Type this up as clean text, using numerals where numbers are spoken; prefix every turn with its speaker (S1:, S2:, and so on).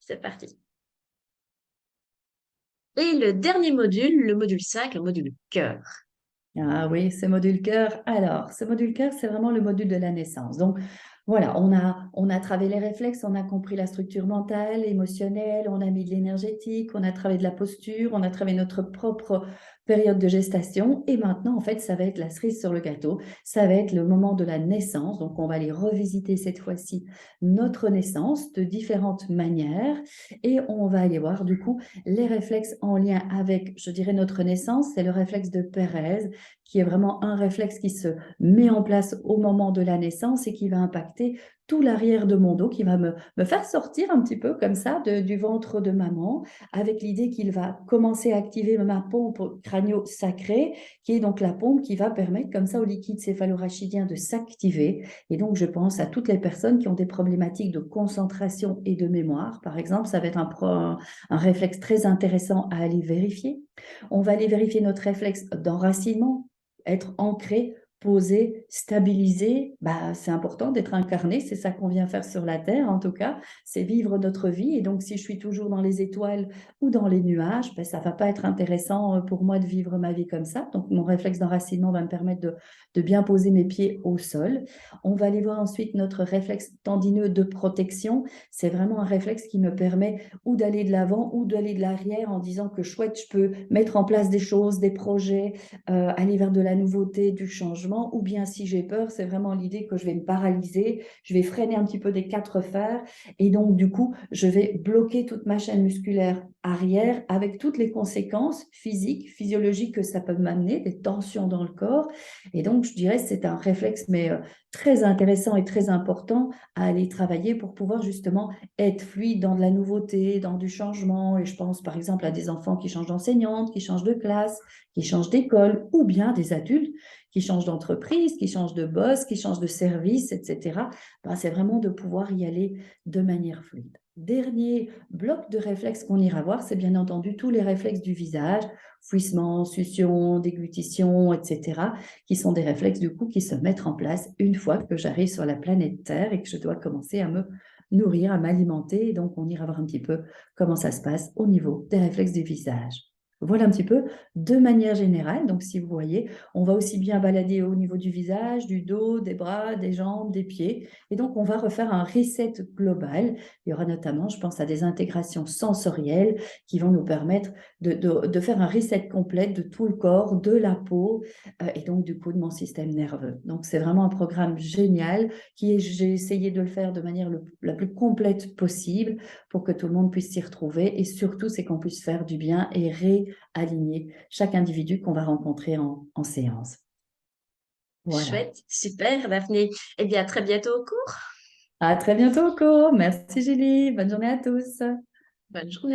S1: c'est parti. Et le dernier module, le module 5, le module cœur.
S2: Ah oui, ce module cœur. Alors, ce module cœur, c'est vraiment le module de la naissance. Donc, voilà, on a travaillé les réflexes, on a compris la structure mentale, émotionnelle, on a mis de l'énergétique, on a travaillé de la posture, on a travaillé notre propre période de gestation. Et maintenant, en fait, ça va être la cerise sur le gâteau. Ça va être le moment de la naissance. Donc, on va aller revisiter cette fois-ci notre naissance de différentes manières. Et on va aller voir, du coup, les réflexes en lien avec, je dirais, notre naissance. C'est le réflexe de Pérez qui est vraiment un réflexe qui se met en place au moment de la naissance et qui va impacter tout l'arrière de mon dos, qui va me faire sortir un petit peu comme ça du ventre de maman, avec l'idée qu'il va commencer à activer ma pompe crânio-sacrée, qui est donc la pompe qui va permettre comme ça au liquide céphalorachidien de s'activer. Et donc, je pense à toutes les personnes qui ont des problématiques de concentration et de mémoire. Par exemple, ça va être un réflexe très intéressant à aller vérifier. On va aller vérifier notre réflexe d'enracinement, être ancré, posé, stabilisé. Bah, c'est important d'être incarné, c'est ça qu'on vient faire sur la Terre en tout cas, c'est vivre notre vie. Et donc, si je suis toujours dans les étoiles ou dans les nuages, ben, ça ne va pas être intéressant pour moi de vivre ma vie comme ça. Donc, mon réflexe d'enracinement va me permettre de bien poser mes pieds au sol. On va aller voir ensuite notre réflexe tendineux de protection. C'est vraiment un réflexe qui me permet ou d'aller de l'avant ou d'aller de l'arrière en disant que chouette, je peux mettre en place des choses, des projets, aller vers de la nouveauté, du changement, ou bien si j'ai peur, c'est vraiment l'idée que je vais me paralyser, je vais freiner un petit peu des quatre fers, et donc du coup, je vais bloquer toute ma chaîne musculaire arrière avec toutes les conséquences physiques, physiologiques que ça peut m'amener, des tensions dans le corps. Et donc, je dirais que c'est un réflexe, mais très intéressant et très important à aller travailler pour pouvoir justement être fluide dans de la nouveauté, dans du changement. Et je pense par exemple à des enfants qui changent d'enseignante, qui changent de classe, qui changent d'école, ou bien des adultes qui changent d'entreprise, qui changent de boss, qui changent de service, etc. Ben, c'est vraiment de pouvoir y aller de manière fluide. Dernier bloc de réflexes qu'on ira voir, c'est bien entendu tous les réflexes du visage, fouissement, succion, déglutition, etc., qui sont des réflexes du coup qui se mettent en place une fois que j'arrive sur la planète Terre et que je dois commencer à me nourrir, à m'alimenter. Et donc, on ira voir un petit peu comment ça se passe au niveau des réflexes du visage. Voilà un petit peu de manière générale. Donc, si vous voyez, on va aussi bien balader au niveau du visage, du dos, des bras, des jambes, des pieds. Et donc, on va refaire un reset global. Il y aura notamment, je pense, à des intégrations sensorielles qui vont nous permettre de faire un reset complet de tout le corps, de la peau et donc, du coup, de mon système nerveux. Donc, c'est vraiment un programme génial j'ai essayé de le faire de manière la plus complète possible pour que tout le monde puisse s'y retrouver. Et surtout, c'est qu'on puisse faire du bien et réaligner chaque individu qu'on va rencontrer en séance. Voilà.
S1: Chouette, super, Daphné. Eh bien, à très bientôt au cours.
S2: À très bientôt, Co. Merci, Julie. Bonne journée à tous.
S1: Bonne journée.